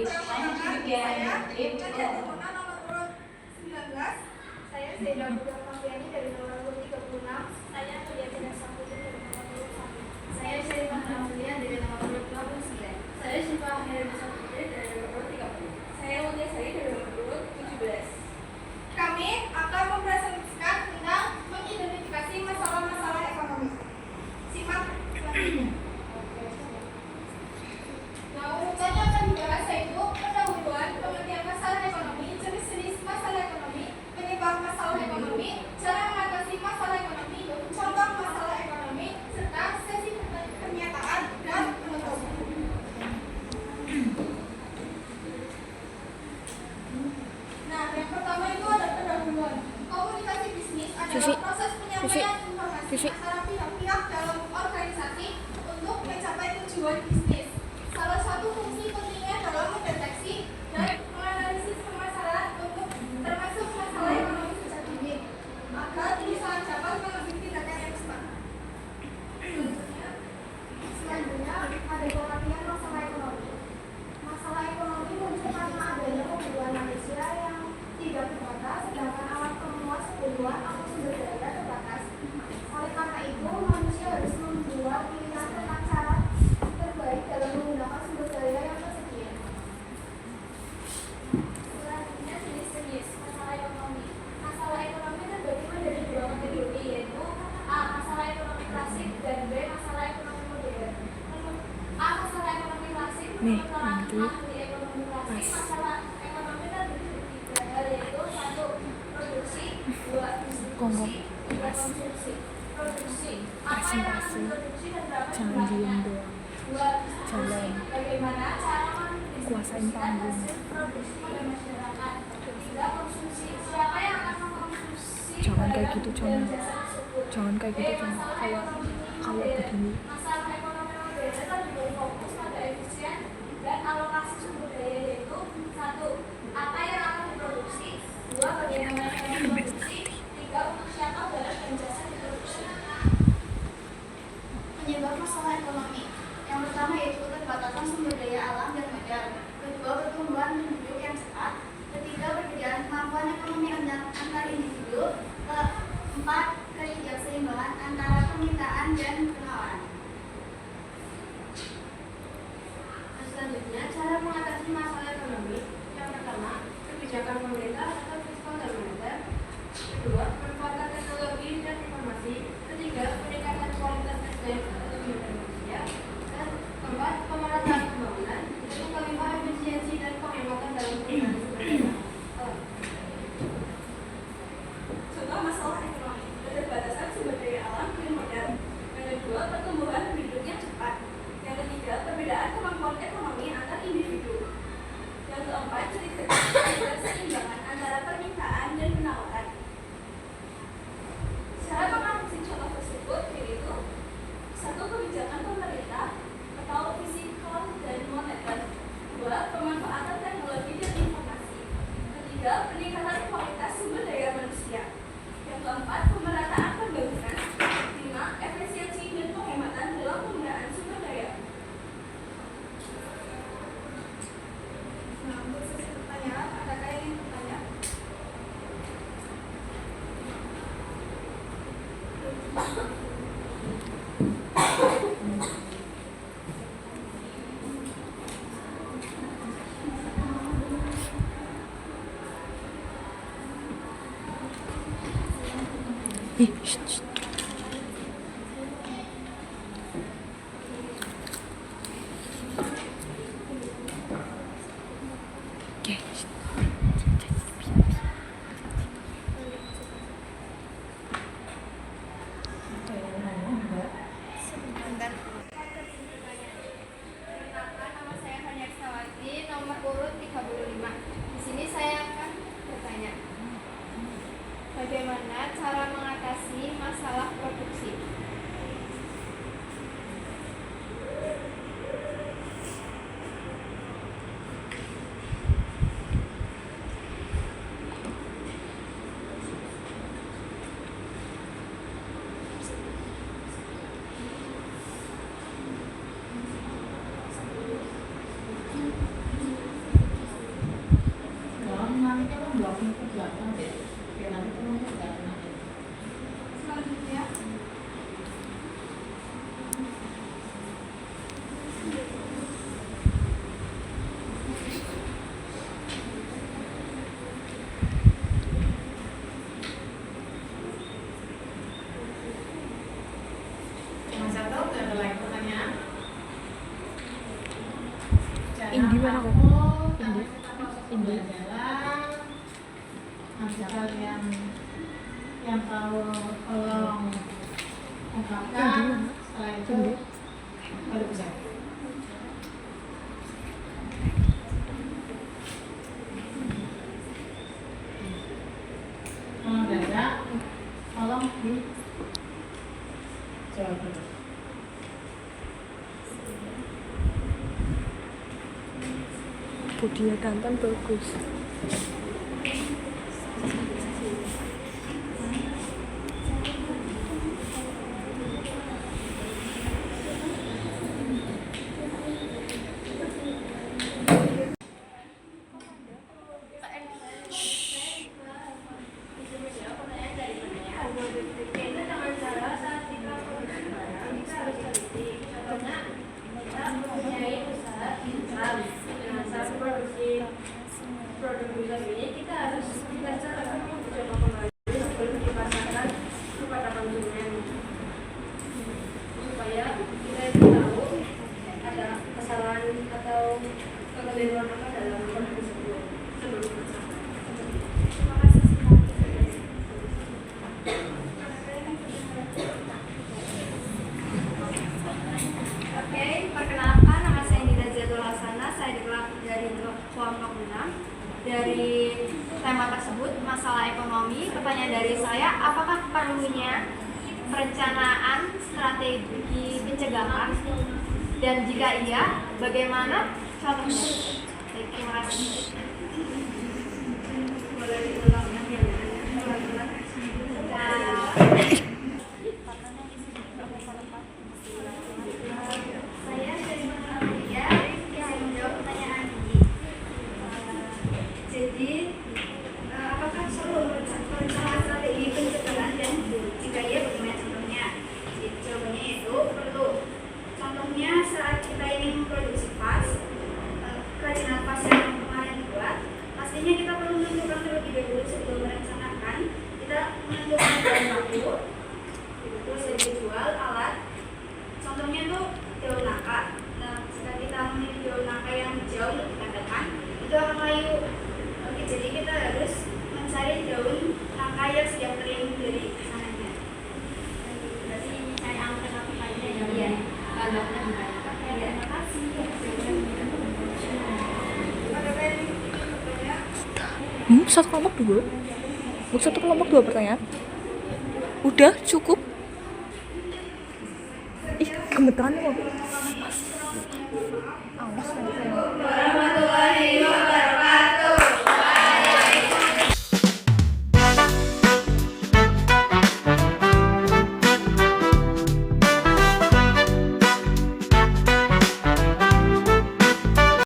Saya Nadia Timona nomor urut 19. Saya Zeda Budak Mafiani dari nomor urut 36. Saya Nadia Tidak Saputi dari nomor urut 1. Saya Syaifah Ramulia dari nomor urut 29. Saya Syifa Herdi Saputri dari nomor urut 30. Saya Mutia Sari dari nomor urut 17. Kami akan mempresentasikan tentang mengidentifikasi masalah-masalah ekonomi. Simak selanjutnya. Nah, urutan yang akan dibahas yaitu pendahuluan, pengertian masalah ekonomi, jenis-jenis masalah ekonomi, penyebab masalah ekonomi, cara mengatasi masalah ekonomi, contoh masalah ekonomi, serta sesi pernyataan dan penutup. Nah, yang pertama itu ada pendahuluan. Komunikasi bisnis adalah proses penyampaian informasi antara pihak-pihak dalam organisasi untuk mencapai tujuan bisnis. Salah satu fungsi pentingnya dalam mendeteksi dan menganalisis permasalahan untuk termasuk masalah ekonomi sejak dini agar perusahaan dapat mengambil tindakan yang cepat. Selanjutnya ada pengertian masalah ekonomi. Masalah ekonomi muncul karena adanya kebutuhan manusia yang tidak terbatas, sedangkan alat pemenuhan kebutuhan atau sumber daya terbatas. Oleh karena itu, manusia harus membuat pilihan tentang cara terbaik dalam menggunakan sumber daya yang tersedia. Selanjutnya jenis-jenis masalah ekonomi. Masalah ekonomi terbagi menjadi dua kategori, yaitu A. Masalah ekonomi klasik dan B. Masalah ekonomi modern. A. Masalah ekonomi klasik menurut ahli ekonomi klasik, masalah ekonomi terdiri dari tiga hal, yaitu 1. Produksi, 2. Distribusi, 3. konsumsi. Produksi. Apa yang akan diproduksi dan berapa jumlahnya? 2. Distribusi. Bagaimana cara mendistribusikan hasil produksi pada masyarakat? 3. Konsumsi. Siapa yang akan mengkonsumsi barang dan jasa tersebut? Jangan kayak gitu, Masalah ekonomi begini. Masalah ekonomi modern lebih berfokus pada efisien dan alokasi sumber daya, yaitu 1. Apa yang akan diproduksi, 2. Bagaimana cara memproduksi, 3. Untuk siapa barang dan jasa diproduksi. Penyebab masalah ekonomi. Yang pertama yaitu keterbatasan sumber daya alam dan modal. Kedua, pertumbuhan penduduk yang cepat. Ketiga, perbedaan kemampuan ekonomi antar individu. Keempat, ketidakseimbangan antara permintaan dan penawaran. Selanjutnya, cara mengatasi masalah ekonomi. Yang pertama, kebijakan pemerintah atau fiskal dan moneter. Kedua, penguatan teknologi dan informasi. Ketiga, peningkatan kualitas SDM atau sumber daya manusia. Dan keempat, pemerataan pembangunan. Dan kelima, efisiensi dan penghematan dalam penggunaan sumber daya. Contoh masalah ekonomi: keterbatasan sumber daya alam dan modal. Yang kedua, pertumbuhan penduduk yang cepat. Yang ketiga, perbedaan kemampuan ekonomi antar individu. Yang keempat, ketidakseimbangan antara permintaan dan penawaran. Cara mengatasi contoh tersebut yaitu 1. Kebijakan pemerintah atau fiskal dan moneter. 2. Pemanfaatan teknologi dan informasi. Ketiga, peningkatan kualitas sumber daya manusia. Yang keempat, pemerataan pembangunan. 5. Efisiensi dan penghematan dalam penggunaan sumber daya. Nah, untuk sesi pertanyaan, adakah yang ingin bertanya? Nama saya Hanya Sawati, nomor urut 35. Di sini saya akan bertanya, bagaimana cara mengatasi masalah nanti kelompok itu belakang deh. Oke, nanti kelompok belakang. Selanjutnya Cuma satu, nggak ada lagi pertanyaan. Indi mana kok? Indi. Indi. Ada kalian yang tahu tolong ungkapkan. Setelah itu baru bisa. Kalau nggak ada, tolong di jawab dulu. Budinya Dantan bagus. produk ini kita harus cara mencoba kembali sebelum dipasarkan kepada konsumen supaya kita itu tahu ada kesalahan atau kekeliruan apa dalam produk tersebut sebelum dipasarkan. Terima kasih. Oke, perkenalkan nama saya Nida Zatul Hasanah, saya dari kelompok 6. Dari tema tersebut, masalah ekonomi, pertanyaan dari saya, apakah perlunya perencanaan strategi pencegahan? Dan jika iya, bagaimana contohnya? Baik, terima kasih. Boleh diulang ya? Saya dari Muhammadiyah, saya menjawab pertanyaan ini. Jadi, apakah perlu perencanaan strategi pencegahan dan jika iya bagaimana contohnya? Jawabannya itu perlu. Contohnya saat kita ingin memproduksi vas, kerajinan vas yang kemarin dibuat, pastinya kita perlu menentukan terlebih dahulu sebelum merencanakan. Kita menentukan bahan baku, terus yang dijual alat. Contohnya itu daun nangka. Nah, jika kita memilih daun nangka yang jauh lebih katakan, itu akan layu. Oke, jadi kita harus mencari daun nangka yang siap kering dari sananya. Berarti ini saya alternatifnya ya? Iya. Alternatifnya. Terima kasih. Satu kelompok 2. Satu kelompok 2 pertanyaan. Udah cukup. Ih, gemeteran kok.